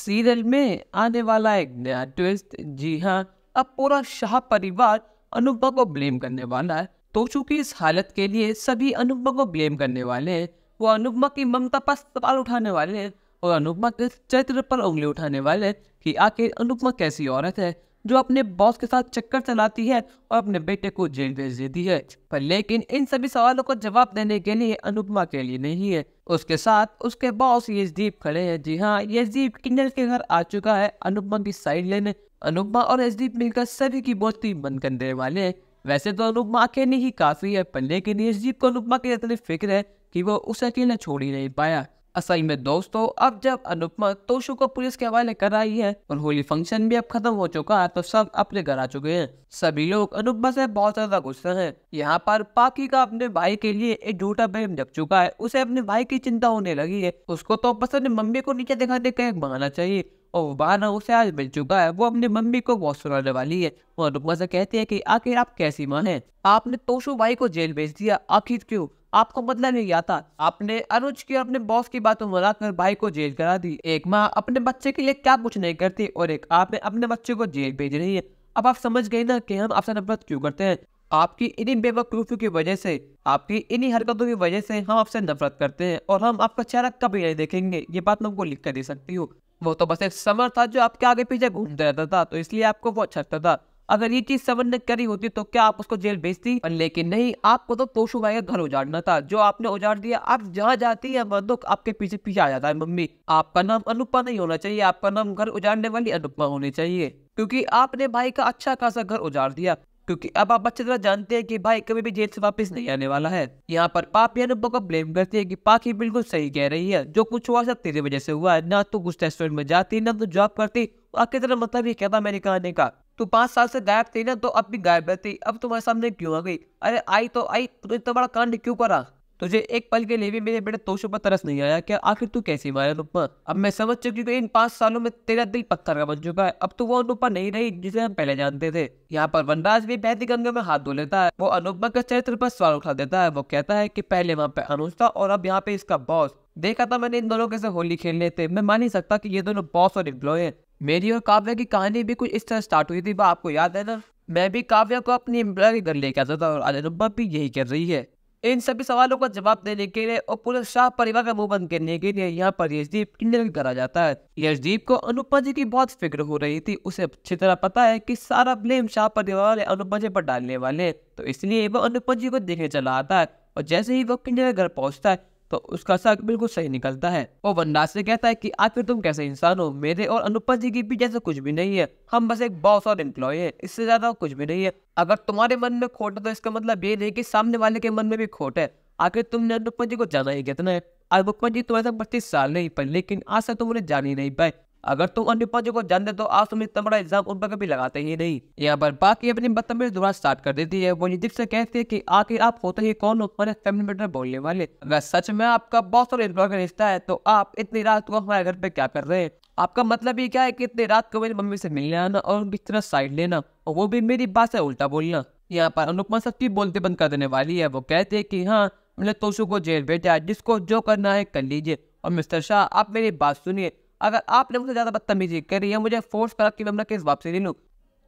Serial में आने वाला एक नया ट्विस्ट। जी हाँ, अब पूरा शाह परिवार अनुपमा को ब्लेम करने वाला है। तो चूंकि इस हालत के लिए सभी अनुपमा को ब्लेम करने वाले हैं, वो अनुपमा की ममता पर सवाल उठाने वाले हैं और अनुपमा के चरित्र पर उंगली उठाने वाले हैं कि आखिर अनुपमा कैसी औरत है जो अपने बॉस के साथ चक्कर चलाती है और अपने बेटे को जेल भेज देती है। पर लेकिन इन सभी सवालों को जवाब देने के लिए अनुपमा के लिए नहीं है, उसके साथ उसके बॉस यशदीप खड़े हैं। जी हाँ, यशदीप किन्नर के घर आ चुका है अनुपमा की साइड लेने। अनुपमा और यशदीप मिलकर सभी की दोस्ती बंद कर देने वाले हैं। वैसे तो अनुपमा अकेले ही काफी है, पर लेकिन यशदीप को अनुपमा की इतनी फिक्र है कि वो उसे अकेला छोड़ ही नहीं पाया। असल में दोस्तों, अब जब अनुपमा तोशु को पुलिस के हवाले कर आई है और होली फंक्शन भी अब खत्म हो चुका है, तो सब अपने घर आ चुके हैं। सभी लोग अनुपमा से बहुत ज्यादा गुस्सा हैं। यहाँ पर पाकी का अपने भाई के लिए एक झूठा बहम जग चुका है। उसे अपने भाई की चिंता होने लगी है। उसको तो बस अपनी मम्मी को नीचे दिखाने का एक बहाना चाहिए और वो बहाना उसे आज मिल चुका है। वो अपनी मम्मी को बहुत सुनाने वाली है। वो अनुपमा से कहती है कि आखिर आप कैसी माँ हैं? आपने तोशु भाई को जेल भेज दिया, आखिर क्यों? आपको मतलब नहीं आता? आपने अनुज की और अपने बॉस की बातों मनाकर भाई को जेल करा दी। एक माँ अपने बच्चे के लिए क्या कुछ नहीं करती और एक आप अपने बच्चे को जेल भेज रही है। अब आप समझ गए ना कि हम आपसे नफरत क्यों करते हैं। आपकी इन्हीं बेवकूफियों की वजह से, आपकी इन्हीं हरकतों की वजह से हम आपसे नफरत करते हैं और हम आपका चेहरा कभी नहीं देखेंगे। ये बात मैं आपको लिख कर दे सकती हूँ। वो तो बस एक समर था जो आपके आगे पीछे घूमता रहता था, तो इसलिए आपको वो अच्छा लगता था। अगर ये चीज समर ने करी होती तो क्या आप उसको जेल भेजती? लेकिन नहीं, आपको तो तोशु भाई का घर उजाड़ना था, जो आपने उजाड़ दिया। आप जहाँ जाती है बंदूक आपके पीछे पीछे आ जाता है। मम्मी, आपका नाम अनुपमा नहीं होना चाहिए, आपका नाम घर उजाड़ने वाली अनुपमा होनी चाहिए, क्योंकि आपने भाई का अच्छा खासा घर उजाड़ दिया। क्योंकि अब आप अच्छी तरह जानते हैं कि भाई कभी भी जेल से वापस नहीं आने वाला है। यहाँ पर पापी अनुपमा को ब्लेम करती है कि पाकी बिल्कुल सही कह रही है, जो कुछ हुआ सब तेरी वजह से हुआ है। ना तो कुछ रेस्टोरेंट में जाती, ना तो जॉब करती। आखिर तेरा मतलब ये क्या था मेरे कहने का? तू 5 साल से गायब थी ना, तो अब भी गायब रहती। अब तुम्हारे सामने क्यों आ गई? अरे आई तो आई, तो इतना बड़ा कांड क्यों करा? तुझे एक पल के लिए भी मेरे बेटे तोशु पर तरस नहीं आया क्या? आखिर तू कैसी माया अनुपमा? अब मैं समझ चुकी हूँ इन 5 सालों में तेरा दिल पत्थर का बन चुका है। अब तो वो अनुपमा नहीं रही जिसे हम पहले जानते थे। यहाँ पर वनराज भी बहती गंगा में हाथ धो लेता है। वो अनुपमा के चरित्र पर सवाल उठा देता है। वो कहता है कि पहले वहाँ पे अनुज था और अब यहाँ पे इसका बॉस। देखा था मैंने इन दोनों कैसे होली खेलने थे। मैं मान ही सकता कि ये दोनों बॉस और एम्प्लॉय है। मेरी और काव्या की कहानी भी कुछ इस तरह स्टार्ट हुई थी, वो आपको याद है ना? मैं भी काव्या को अपनी एम्प्लॉय के घर लेके आता था और आज अनुपमा भी यही कर रही है। इन सभी सवालों का जवाब देने के लिए और पूरे शाह परिवार का मुंह बंद करने के लिए यहाँ पर यशदीप किन्नर के घर आ जाता है। यशदीप को अनुपमा जी की बहुत फिक्र हो रही थी। उसे अच्छी तरह पता है कि सारा ब्लेम शाह परिवार वाले अनुपमा जी पर डालने वाले हैं, तो इसलिए वो अनुपमा जी को देखने चला आता है। और जैसे ही वो किन्नर के घर पहुंचता है तो उसका शक बिल्कुल सही निकलता है। वो वनराज से कहता है कि आखिर तुम कैसे इंसान हो? मेरे और अनुपमा जी के बीच ऐसा कुछ भी नहीं है। हम बस एक बॉस और एम्प्लॉय है, इससे ज्यादा कुछ भी नहीं है। अगर तुम्हारे मन में खोट है तो इसका मतलब ये नहीं कि सामने वाले के मन में भी खोट है। आखिर तुमने अनुपमा जी को जाना ही कितना है? अनुपमा जी तुम्हारे 32 साल नहीं पर, लेकिन आज तक तुम उन्हें जान ही नहीं पाए। अगर तुम अनुपमा जी को जानते तो आज तुम इतना बड़ा इल्जाम उन पर कभी लगाते ही नहीं। यहाँ पर बाकी अपनी बदतमीजी दोबारा स्टार्ट कर देती है। वो यशदीप से कहती है कि आखिर आप होते ही कौन हो हमारे फैमिली मैटर बोलने वाले? अगर सच में आपका बॉस और एम्प्लॉय का रिश्ता है तो आप इतनी रात को हमारे घर पे क्या कर रहे हैं? आपका मतलब ये क्या है कि इतनी रात को मेरी मम्मी से मिलने आना और उनकी तरह साइड लेना, और वो भी मेरी बात से उल्टा बोलना? यहाँ पर अनुपमा सबकी बोलते बंद कर देने वाली है। वो कहते हैं कि हाँ, मैंने तोशु को जेल भेजा है, जिसको जो करना है कर लीजिए। और मिस्टर शाह, आप मेरी बात सुनिए। अगर आपने मुझे ज्यादा बदतमीजी करी है, मुझे फोर्स करा कि मैं अपना केस वापसी ले लूं,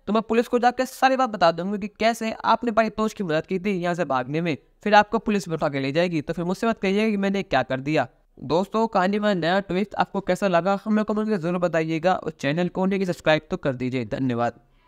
तो मैं पुलिस को जाकर सारी बात बता दूंगी कि कैसे आपने भाई तोश की मदद की थी यहाँ से भागने में। फिर आपको पुलिस में उठा के ले जाएगी, तो फिर मुझसे मत कहिएगा कि मैंने क्या कर दिया। दोस्तों, कहानी में नया ट्विस्ट आपको कैसा लगा हमें कमेंट में जरूर बताइएगा और चैनल को सब्सक्राइब तो कर दीजिए। धन्यवाद।